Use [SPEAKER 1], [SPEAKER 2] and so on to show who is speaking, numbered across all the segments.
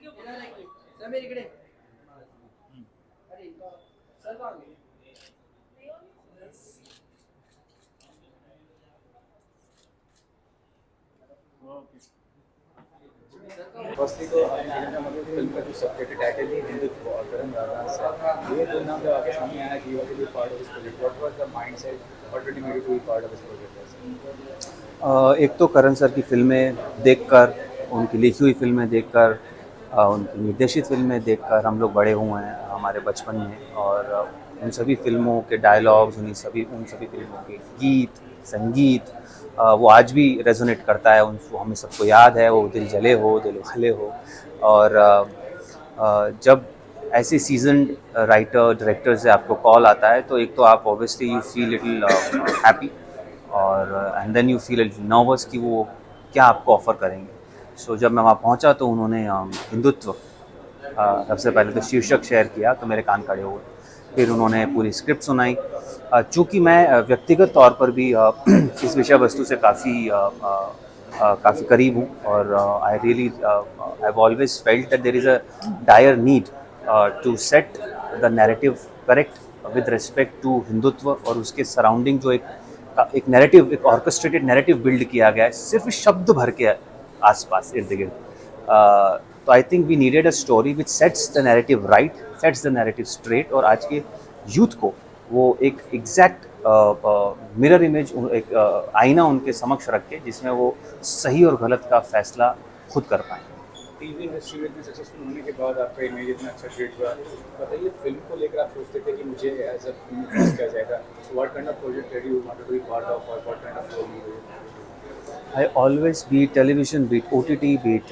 [SPEAKER 1] समीर इकडे. अरे सर्व आले.
[SPEAKER 2] फर्स्टली तो मतलब फिल्म का जो सबटाइटल टाइटल ही हिंदुत्व और करण राणा से ये दो नाम जब आपके सामने आया कि you wanted to be part of this project, what was the mindset, what did you made to be part of this project?
[SPEAKER 3] एक तो करण सर की फिल्में देखकर, उनकी लिखी हुई फिल्में देखकर, उनकी निर्देशित फिल्में देखकर हम लोग बड़े हुए हैं हमारे बचपन में। और उन सभी फिल्मों के डायलॉग्स, उन सभी फिल्मों के गीत, संगीत, वो आज भी रेजोनेट करता है। उनको हमें सबको याद है, वो दिल जले हो, दिल उखले हो। और जब ऐसे सीजन्ड राइटर डायरेक्टर से आपको कॉल आता है तो एक तो आप obviously you feel little happy, और and then you feel little nervous कि वो क्या आपको ऑफ़र करेंगे। सो जब मैं वहाँ पहुँचा तो उन्होंने हिंदुत्व सबसे पहले तो शीर्षक शेयर किया तो मेरे कान खड़े हुए। फिर उन्होंने पूरी स्क्रिप्ट सुनाई। चूँकि मैं व्यक्तिगत तौर पर भी इस विषय वस्तु से काफ़ी करीब हूँ, और I really I have always felt that there is a dire need to set the narrative correct with respect to Hindutva और उसके सराउंडिंग। जो एक नैरेटिव, एक ऑर्केस्ट्रेटेड नैरेटिव बिल्ड किया गया है सिर्फ शब्द भर के आसपास इर्द गिर्द। तो I think we needed a story which sets the narrative right, sets the narrative straight, और आज के यूथ को वो एक एग्जैक्ट मिरर इमेज, एक आईना उनके समक्ष रख के जिसमें वो सही और गलत का फैसला खुद कर पाएँ।
[SPEAKER 2] टीवी इंडस्ट्री में इतने सक्सेसफुल होने के बाद आपका इमेज इतना अच्छा क्रिएट हुआ, बताइए फिल्म को लेकर आप सोचते थे कि मुझे एज अ फिल्म फेस किया जाएगा, what kind of project did you wanted to be part of, और what kind of role you?
[SPEAKER 3] I always, be it television, be it OTT, be it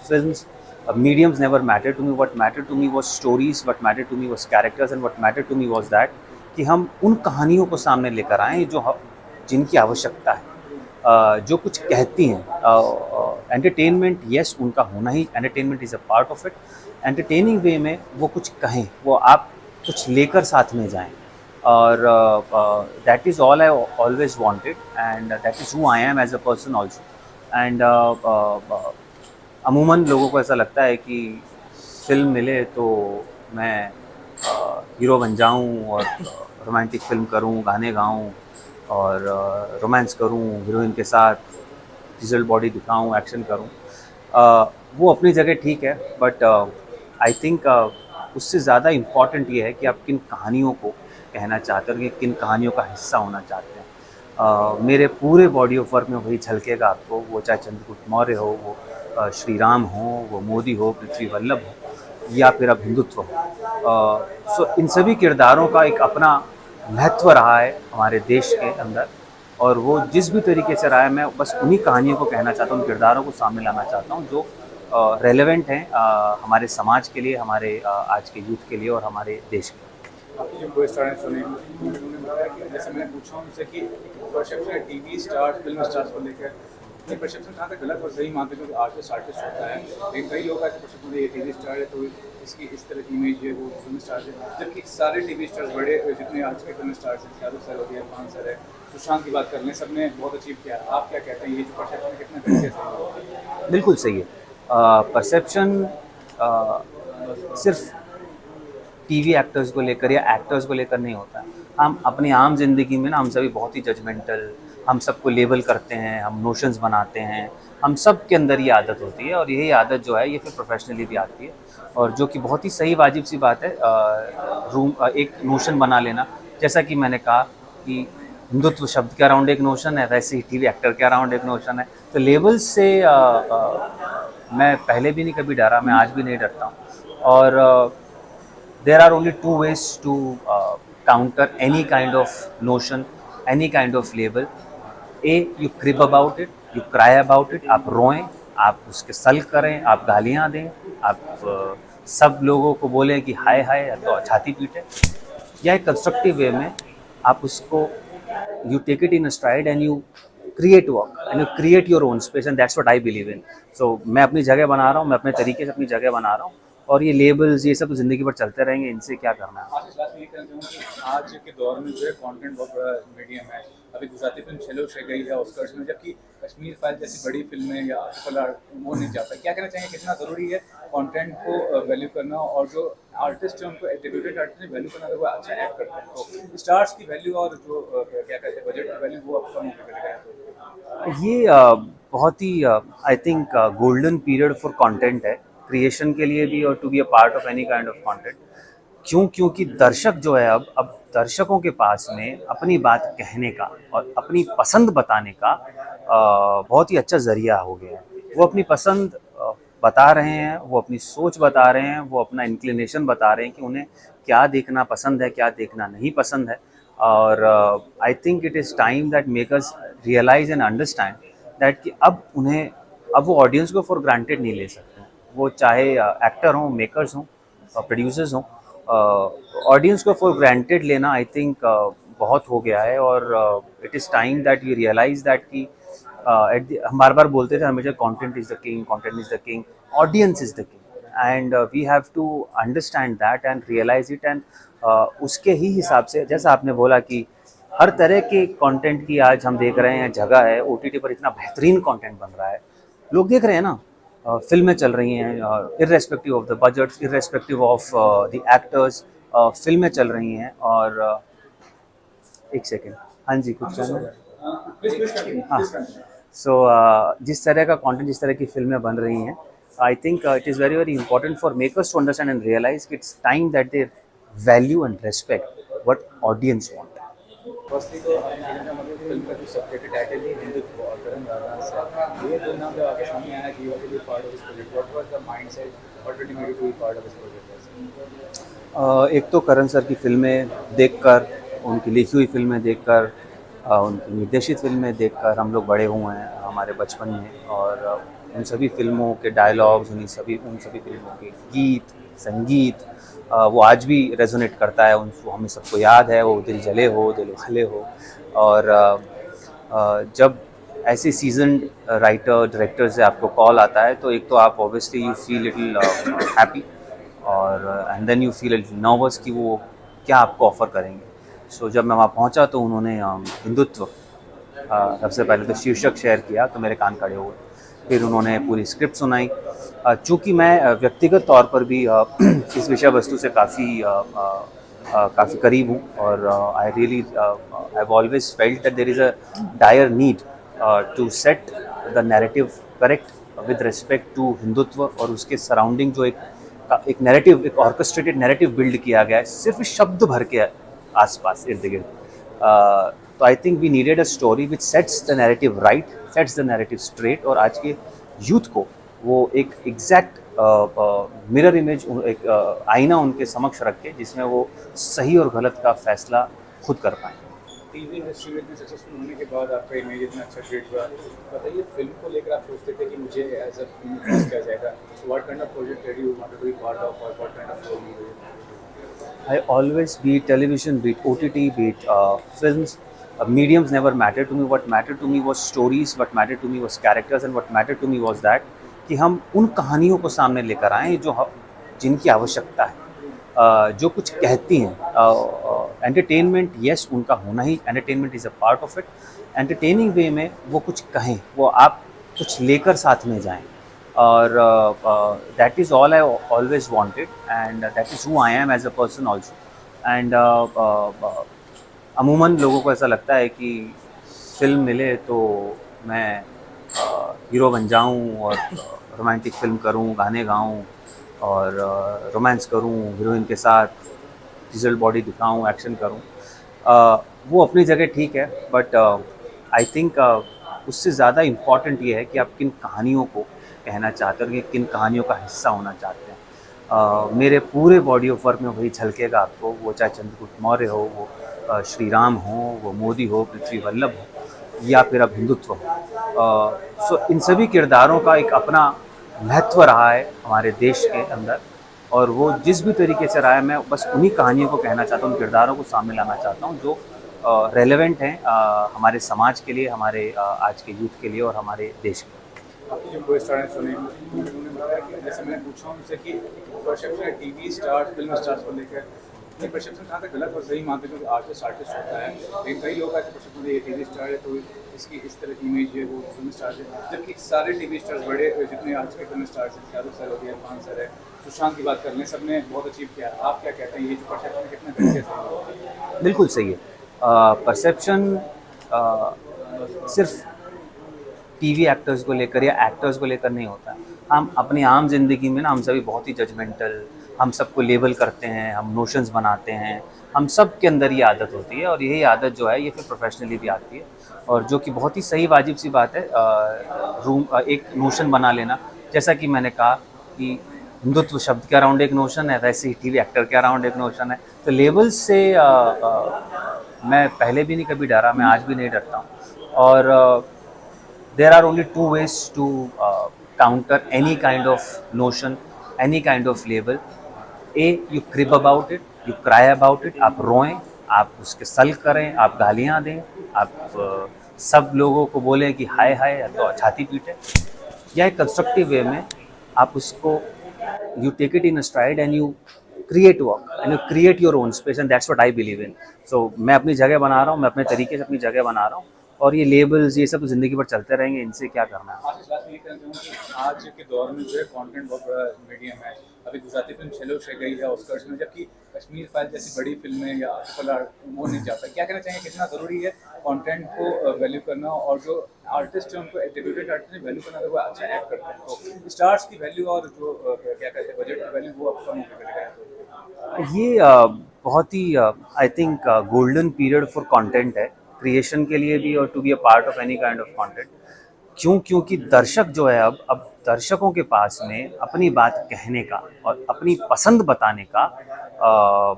[SPEAKER 3] films, mediums never mattered to me. What mattered to me was stories, what mattered to me was characters, and what mattered to me was that कि हम उन कहानियों को सामने लेकर आएँ जिनकी आवश्यकता है, जो कुछ कहती हैं। एंटरटेनमेंट येस, उनका होना ही, entertainment is a part of it. Entertaining way में वो कुछ कहें, वो आप कुछ लेकर साथ में जाएं, और that is all I always wanted, and that is who I am as a person also. And अमूमन लोगों को ऐसा लगता है कि फिल्म मिले तो मैं हीरो बन जाऊं और रोमांटिक फिल्म करूं, गाने गाऊं और रोमांस करूं हीरोइन के साथ, डिजिटल बॉडी दिखाऊं, एक्शन करूं। वो अपनी जगह ठीक है, बट आई थिंक उससे ज़्यादा इम्पॉर्टेंट ये है कि आप किन कहानियों को कहना चाहते हैं और किन कहानियों का हिस्सा होना चाहते हैं। मेरे पूरे बॉडी ऑफ वर्क में वही झलकेगा आपको, वो चाहे चंद्रगुप्त मौर्य हो, वो श्री राम हो, वो मोदी हो, पृथ्वी वल्लभ हो, या फिर अब हिंदुत्व हो। सो इन सभी किरदारों का एक अपना महत्व रहा है हमारे देश के अंदर, और वो जिस भी तरीके से रहा है, मैं बस उन्हीं कहानियों को कहना चाहता हूँ, उन किरदारों को सामने लाना चाहता हूँ जो रेलेवेंट हैं हमारे समाज के लिए, हमारे आज के यूथ के लिए और हमारे देश के लिए।
[SPEAKER 2] आपके जो को स्टार हैं सुने, उन्होंने बताया कि जैसे मैंने पूछा उनसे कि परसेप्शन है टीवी स्टार, फिल्म स्टार्स को लेकर, ये परसेप्शन कहाँ तक गलत और सही मानते हैं? क्योंकि आर्टिस्ट होता है, लेकिन कई लोग ऐसे परसेप्शन ये टीवी स्टार है तो इसकी इस तरह की इमेज है, वो फिल्म स्टार है, जबकि सारे टीवी स्टार्स बड़े जितने आज के फिल्म स्टार्स हैं, शाहरुख सर हो गया, खान सर है, सुशांत की बात कर लें, सब ने बहुत अचीव किया। आप क्या कहते हैं, ये जो परसेप्शन कितना तरीके से?
[SPEAKER 3] बिल्कुल सही है। परसेप्शन सिर्फ टीवी एक्टर्स को लेकर या एक्टर्स को लेकर नहीं होता। हम अपनी आम जिंदगी में ना, हम सभी बहुत ही जजमेंटल, हम सबको लेबल करते हैं, हम नोशंस बनाते हैं, हम सब के अंदर ये आदत होती है, और यही आदत जो है ये फिर प्रोफेशनली भी आती है, और जो कि बहुत ही सही वाजिब सी बात है। एक नोशन बना लेना, जैसा कि मैंने कहा कि हिंदुत्व शब्द के अराउंड एक नोशन है, वैसे ही टीवी एक्टर के अराउंड एक नोशन है। तो लेबल्स से मैं पहले भी नहीं कभी डरा, मैं आज भी नहीं डरता हूँ। और there are only two ways to counter any kind of notion, any kind of label. A, you crib about it, you cry about it, आप रोएं, आप उसके सल्क करें, आप गालियाँ दें, आप सब लोगों को बोलें कि हाय हाय, तो छाती पीटें, या एक कंस्ट्रक्टिव वे में आप उसको you take it in a stride and you create work and you create your own space, and that's what I believe in. So मैं अपनी जगह बना रहा हूँ, मैं अपने तरीके से अपनी जगह बना रहा हूँ, और ये लेबल्स ये सब तो ज़िंदगी भर चलते रहेंगे, इनसे क्या करना है।
[SPEAKER 2] आज लास्ट में ये कहना चाहूँगा कि आज के दौर में जो है कंटेंट बहुत बड़ा मीडियम है। अभी गुजराती फिल्म छेलो छह गई है ऑस्कर्स में, जबकि कश्मीर फाइल जैसी बड़ी फिल्में या वो नहीं जाता। क्या कहना चाहेंगे, कितना ज़रूरी है कंटेंट को वैल्यू करना, और जो आर्टिस्ट है उनको डेब्यूटेंट आर्टिस्ट ने वैल्यू करना, अगर वो अच्छा एक्ट करते हैं तो स्टार्स की वैल्यू और जो क्या कहते हैं बजट की वैल्यू वो अब कम होने लगेगा। तो
[SPEAKER 3] ये बहुत ही I think golden period for content है, क्रिएशन के लिए भी और to be a part of any kind of content. क्योंकि दर्शक जो है अब दर्शकों के पास में अपनी बात कहने का और अपनी पसंद बताने का बहुत ही अच्छा ज़रिया हो गया है। वो अपनी पसंद बता रहे हैं, वो अपनी सोच बता रहे हैं, वो अपना इंक्लिनेशन बता रहे हैं कि उन्हें क्या देखना पसंद है, क्या देखना नहीं पसंद है। और I think it is time that makers realise and understand that कि अब वो ऑडियंस को फॉर ग्रांटेड नहीं ले सकते। वो चाहे एक्टर हों, मेकर्स हों, प्रोड्यूसर्स हों, ऑडियंस को फॉर ग्रांटेड लेना आई थिंक बहुत हो गया है। और it is time that we realise that कि हम बार बार बोलते थे हमेशा content is the king, content is the king, audience is the king, and we have to understand that and realise it. And उसके ही हिसाब से जैसा आपने बोला कि हर तरह के कंटेंट की आज हम देख रहे हैं जगह है। ओटीटी पर इतना बेहतरीन कंटेंट बन रहा है, लोग देख रहे हैं ना, फिल्में चल रही हैं irrespective of the budgets, irrespective of the actors, फिल्में चल रही हैं। और एक सेकेंड, हाँ जी कुछ हाँ। सो जिस तरह का कंटेंट, जिस तरह की फिल्में बन रही हैं, I think it is very very important for makers to understand and realise it's time that they value and respect what audience want.
[SPEAKER 2] Firstly तो हमारी फिल्म का जो सबटाइटल टाइटल ही हिंदुत्व और करण राधा से, ये दो नाम जब आपके सामने आया कि you want to be part of this project, what was the mindset, what did you made you to be part of this project?
[SPEAKER 3] एक तो करण सर की फिल्में देखकर, उनकी लिखी हुई फिल्में देखकर, उनकी निर्देशित फिल्में देखकर हम लोग बड़े हुए हैं हमारे बचपन में। और उन सभी फिल्मों के डायलॉग्स, उन सभी फिल्मों के गीत संगीत वो आज भी रेजोनेट करता है। उनको हमें सबको याद है, वो दिल जले हो दिल वाले हो। और जब ऐसे सीजन्ड राइटर डायरेक्टर से आपको कॉल आता है तो एक तो आप obviously you feel little happy, और and then you feel little nervous कि वो क्या आपको ऑफ़र करेंगे। सो जब मैं वहाँ पहुँचा तो उन्होंने हिंदुत्व सबसे पहले तो शीर्षक शेयर किया तो मेरे कान खड़े हुए। फिर उन्होंने पूरी स्क्रिप्ट सुनाई। चूँकि मैं व्यक्तिगत तौर पर भी इस विषय वस्तु से काफ़ी करीब हूँ, और I really have always felt that there is a dire need to set the narrative correct with respect to Hindutva और उसके सराउंडिंग। जो एक नैरेटिव, एक ऑर्केस्ट्रेटेड नैरेटिव बिल्ड किया गया है सिर्फ शब्द भर के आसपास इर्द गिर्द। तो I think we needed a story which sets the narrative right, sets the narrative straight, और आज के यूथ को वो एक एग्जैक्ट मिरर इमेज, एक आईना उनके समक्ष रख के जिसमें वो सही और गलत का फैसला खुद कर पाएँ।
[SPEAKER 2] टीवी इंडस्ट्री में इतने सक्सेसफुल होने के बाद आपका इमेज इतना अच्छा क्रिएट हुआ, बताइए फिल्म को लेकर आप सोचते थे कि मुझे एज अ फिल्म फेस किया जाएगा, what kind of project did you want to be part of, और what kind of role you did?
[SPEAKER 3] I always, be it television, be it OTT, be it films, mediums never mattered to me. What mattered to me was stories, what mattered to me was characters, and what mattered to me was that कि हम उन कहानियों को सामने लेकर आएँ जिनकी आवश्यकता है, जो कुछ कहती हैं। एंटरटेनमेंट यस उनका होना ही, entertainment is a part of it. Entertaining way में वो कुछ कहें, वो आप कुछ लेकर साथ में जाएँ, और that is all I always wanted, and that is who I am as a person also. And अमूमन लोगों को ऐसा लगता है कि फिल्म मिले तो मैं हीरो बन जाऊं और रोमांटिक फिल्म करूं, गाने गाऊं और रोमांस करूं हीरोइन के साथ, डिजिटल बॉडी दिखाऊं, एक्शन करूं। वो अपनी जगह ठीक है, बट आई थिंक उससे ज़्यादा इम्पॉर्टेंट ये है कि आप किन कहानियों को कहना चाहते हैं और किन कहानियों का हिस्सा होना चाहते हैं। मेरे पूरे बॉडी ऑफ वर्क में वही झलकेगा आपको, वो चाहे चंद्रगुप्त मौर्य हो, वो श्री राम हो, वो मोदी हो, पृथ्वी वल्लभ हो, या फिर अब हिंदुत्व हो। सो इन सभी किरदारों का एक अपना महत्व रहा है हमारे देश के अंदर, और वो जिस भी तरीके से रहा है, मैं बस उन्हीं कहानियों को कहना चाहता हूँ, उन किरदारों को सामने लाना चाहता हूँ जो रेलेवेंट हैं हमारे समाज के लिए, हमारे आज के यूथ के लिए और हमारे देश के लिए।
[SPEAKER 2] आपकी जो को स्टार हैं सुनील, उन्होंने बताया कि जैसे मैंने पूछा उनसे कि परसेप्शन है टीवी स्टार फिल्म स्टार्स को लेकर, ये परसेप्शन कहाँ तक गलत और सही मानते हैं? क्योंकि आर्टिस्ट आर्टिस्ट होता है, लेकिन कई लोग ऐसे परसेप्शन ये टीवी स्टार है तो इसकी इस तरह की इमेज है, वो फिल्म स्टार है, जबकि सारे टीवी स्टार्स बड़े जितने आज के फिल्म स्टार्स हैं, शाहरुख सर हो गया, इरफान सर है, सुशांत की बात कर लें, सब ने बहुत अचीव किया। आप क्या कहते हैं, ये जो परसेप्शन कितना तरीके से?
[SPEAKER 3] बिल्कुल सही है। परसेप्शन सिर्फ टीवी एक्टर्स को लेकर या एक्टर्स को लेकर नहीं होता। हम अपनी आम जिंदगी में ना, हम सभी बहुत ही जजमेंटल, हम सबको लेबल करते हैं, हम नोशंस बनाते हैं, हम सब के अंदर ये आदत होती है और यही आदत जो है ये फिर प्रोफेशनली भी आती है, और जो कि बहुत ही सही वाजिब सी बात है। एक नोशन बना लेना, जैसा कि मैंने कहा कि हिंदुत्व शब्द के अराउंड एक नोशन है, वैसे ही टीवी एक्टर के अराउंड एक नोशन है। तो लेबल्स से मैं पहले भी नहीं कभी डरा, मैं आज भी नहीं डरता हूँ। और there are only two ways to counter any kind of notion, any kind of label. A, you crib about it, you cry about it, आप रोएं, आप उसके सल करें, आप गालियाँ दें, आप सब लोगों को बोलें कि हाय हाय या तो छाती पीटे, या एक कंस्ट्रक्टिव वे में आप उसको you take it in a stride and you create work and you create your own space, and that's what I believe in. So मैं अपनी जगह बना रहा हूँ, मैं अपने तरीके से अपनी जगह बना रहा हूँ, और ये लेबल्स ये सब ज़िंदगी भर चलते रहेंगे, इनसे क्या करना है।
[SPEAKER 2] आज लास्ट में ये कहना चाहूँगा कि आज के दौर में जो है कंटेंट बहुत बड़ा मीडियम है। अभी गुजराती फिल्म छेलो छे गई है ऑस्कर्स में, जबकि कश्मीर फाइल जैसी बड़ी फिल्में या ट्रिपल आर वो नहीं जाता। क्या कहना चाहेंगे, कितना ज़रूरी है कंटेंट को वैल्यू करना, और जो आर्टिस्ट है उनको डेब्यूटेड आर्टिस्ट ने वैल्यू करना, अगर वो अच्छा एक्ट करते हैं तो स्टार्स की वैल्यू और जो क्या कहते हैं बजट की वैल्यू वो अब कम होकर चले गए। तो
[SPEAKER 3] ये बहुत ही I think golden period for content है, क्रिएशन के लिए भी और to be a part of any kind of content. क्योंकि दर्शक जो है अब दर्शकों के पास में अपनी बात कहने का और अपनी पसंद बताने का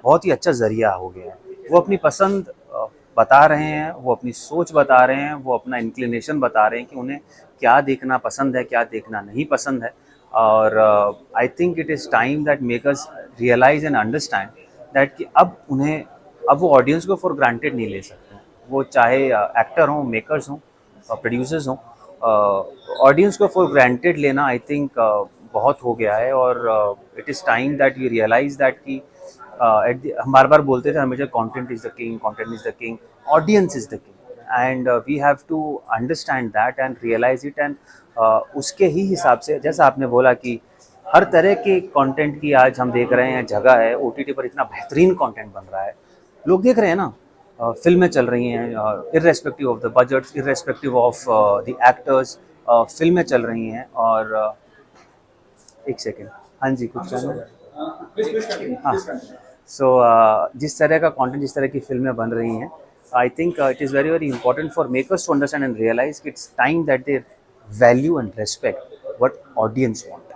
[SPEAKER 3] बहुत ही अच्छा ज़रिया हो गया है। वो अपनी पसंद बता रहे हैं, वो अपनी सोच बता रहे हैं, वो अपना इंक्लिनेशन बता रहे हैं कि उन्हें क्या देखना पसंद है, क्या देखना नहीं पसंद है। और I think it is time that make us realise and understand that कि अब वो ऑडियंस को फॉर ग्रांटेड नहीं ले सकते। वो चाहे एक्टर हों, मेकर्स हों, प्रोड्यूसर्स हों, ऑडियंस को फॉर ग्रांटेड लेना आई थिंक बहुत हो गया है। और it is time that we realise that कि हम बार बार बोलते थे हमेशा content is the king, content is the king, audience is the king, and we have to understand that and realise it. And उसके ही हिसाब से, जैसा आपने बोला कि हर तरह के कंटेंट की आज हम देख रहे हैं जगह है, OTT पर इतना बेहतरीन कंटेंट बन रहा है, लोग देख रहे हैं ना, फिल्में चल रही हैं irrespective of the budgets, irrespective of the actors, फिल्में चल रही हैं। और एक सेकेंड, हाँ जी, कुछ कहना। हाँ, सो जिस तरह का कंटेंट, जिस तरह की फिल्में बन रही हैं, I think it is very very important for makers to understand and realise it's time that they value and respect what audience want.